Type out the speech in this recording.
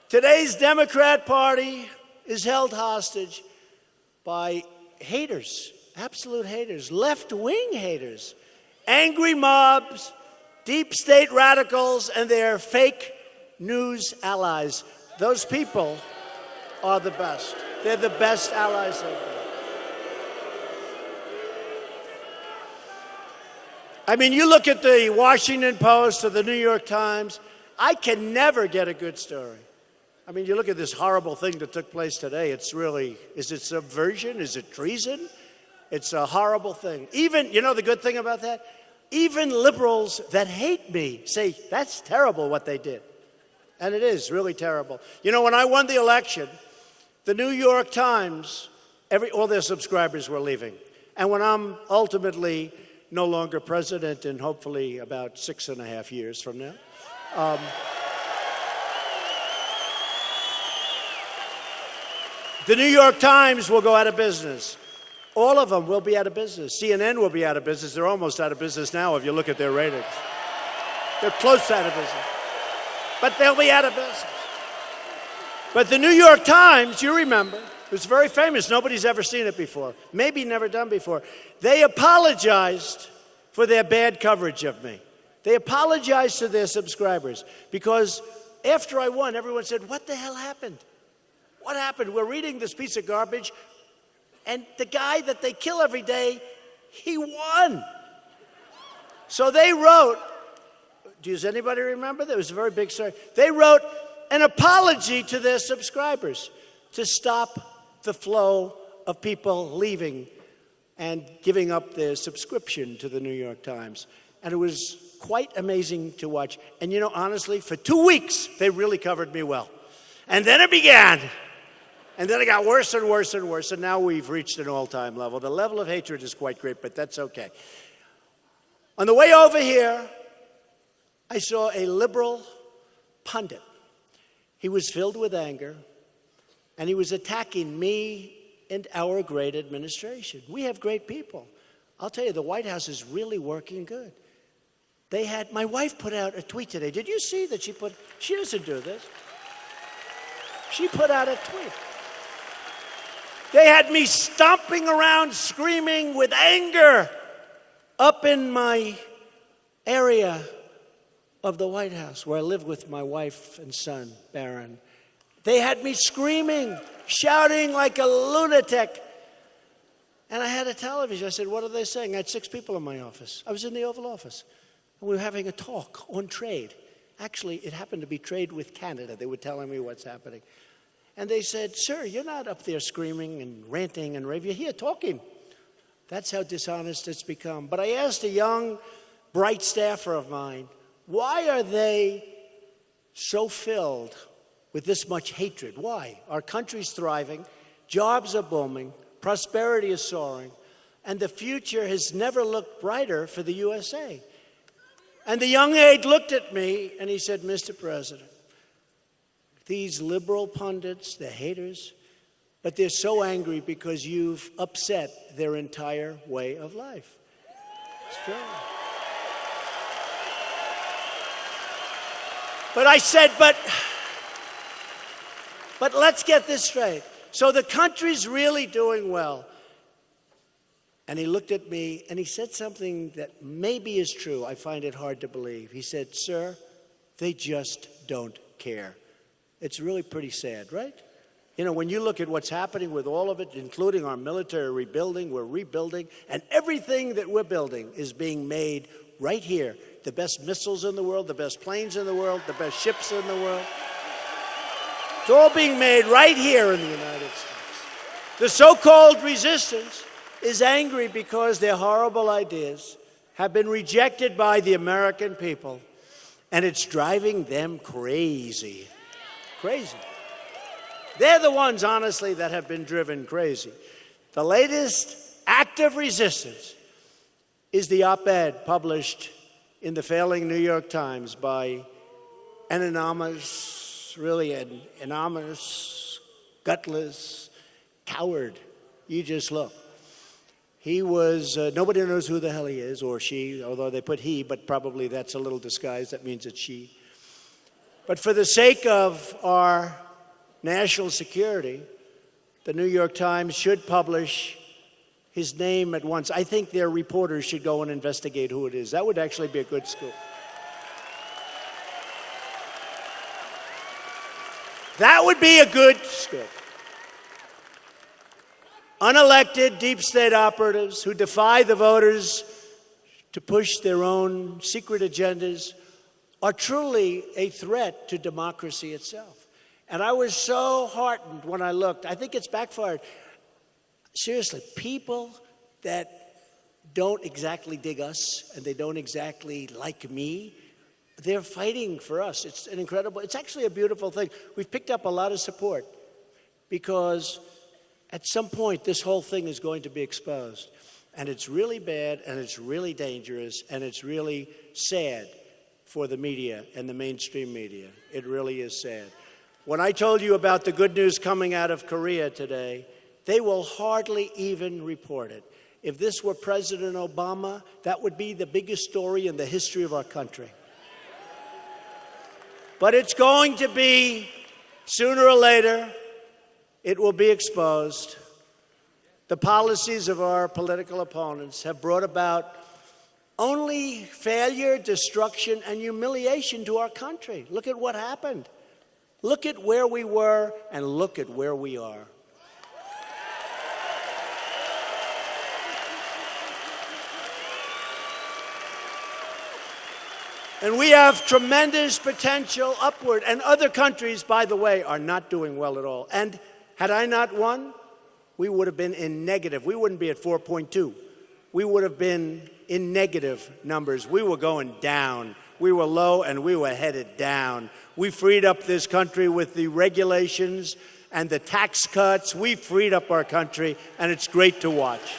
Today's Democrat Party is held hostage by haters, absolute haters, left-wing haters, angry mobs, deep state radicals, and their fake news allies. Those people are the best. They're the best allies they've got. I mean, you look at the Washington Post or the New York Times, I can never get a good story. I mean, you look at this horrible thing that took place today. It's really, is it subversion? Is it treason? It's a horrible thing. Even, you know the good thing about that? Even liberals that hate me say, that's terrible what they did. And it is really terrible. You know, when I won the election, the New York Times, all their subscribers were leaving. And when I'm ultimately no longer president in hopefully about 6.5 years from now, the New York Times will go out of business. All of them will be out of business. CNN will be out of business. They're almost out of business now if you look at their ratings. They're close to out of business. But they'll be out of business. But the New York Times, you remember, it was very famous. Nobody's ever seen it before. Maybe never done before. They apologized for their bad coverage of me. They apologized to their subscribers because after I won, everyone said, what the hell happened? What happened? We're reading this piece of garbage, and the guy that they kill every day, he won. So they wrote, does anybody remember? That was a very big story. They wrote an apology to their subscribers to stop the flow of people leaving and giving up their subscription to the New York Times. And it was quite amazing to watch. And you know, honestly, for 2 weeks, they really covered me well. And then it began. And then it got worse and worse and worse. And now we've reached an all-time level. The level of hatred is quite great, but that's okay. On the way over here, I saw a liberal pundit. He was filled with anger, and he was attacking me and our great administration. We have great people. I'll tell you, the White House is really working good. My wife put out a tweet today. Did you see that she doesn't do this. She put out a tweet. They had me stomping around, screaming with anger up in my area of the White House, where I live with my wife and son, Barron. They had me screaming, shouting like a lunatic. And I had a television. I said, what are they saying? I had 6 people in my office. I was in the Oval Office. And we were having a talk on trade. Actually, it happened to be trade with Canada. They were telling me what's happening. And they said, sir, you're not up there screaming and ranting and raving. You're here talking. That's how dishonest it's become. But I asked a young, bright staffer of mine, why are they so filled with this much hatred? Why? Our country's thriving, jobs are booming, prosperity is soaring, and the future has never looked brighter for the USA. And the young aide looked at me and he said, Mr. President, these liberal pundits, the haters, but they're so angry because you've upset their entire way of life. It's true. But I said, but let's get this straight. So the country's really doing well. And he looked at me and he said something that maybe is true. I find it hard to believe. He said, sir, they just don't care. It's really pretty sad, right? You know, when you look at what's happening with all of it, including our military rebuilding, we're rebuilding, and everything that we're building is being made right here. The best missiles in the world, the best planes in the world, the best ships in the world. It's all being made right here in the United States. The so-called resistance is angry because their horrible ideas have been rejected by the American people, and it's driving them crazy. Crazy. They're the ones, honestly, that have been driven crazy. The latest act of resistance is the op-ed published in the failing New York Times by an anonymous, gutless coward. You just look. He was, nobody knows who the hell he is, or she, although they put he, but probably that's a little disguise. That means it's she. But for the sake of our national security, the New York Times should publish his name at once. I think their reporters should go and investigate who it is. That would actually be a good scoop. That would be a good scoop. Unelected deep state operatives who defy the voters to push their own secret agendas are truly a threat to democracy itself. And I was so heartened when I looked. I think it's backfired. Seriously, people that don't exactly dig us and they don't exactly like me, they're fighting for us. It's actually a beautiful thing. We've picked up a lot of support because at some point this whole thing is going to be exposed. And it's really bad, and it's really dangerous, and it's really sad for the media and the mainstream media. It really is sad. When I told you about the good news coming out of Korea today, they will hardly even report it. If this were President Obama, that would be the biggest story in the history of our country. But it's going to be, sooner or later, it will be exposed. The policies of our political opponents have brought about only failure, destruction, and humiliation to our country. Look at what happened. Look at where we were, and look at where we are. And we have tremendous potential upward. And other countries, by the way, are not doing well at all. And had I not won, we would have been in negative. We wouldn't be at 4.2. We would have been in negative numbers. We were going down. We were low and we were headed down. We freed up this country with the regulations and the tax cuts. We freed up our country, and it's great to watch.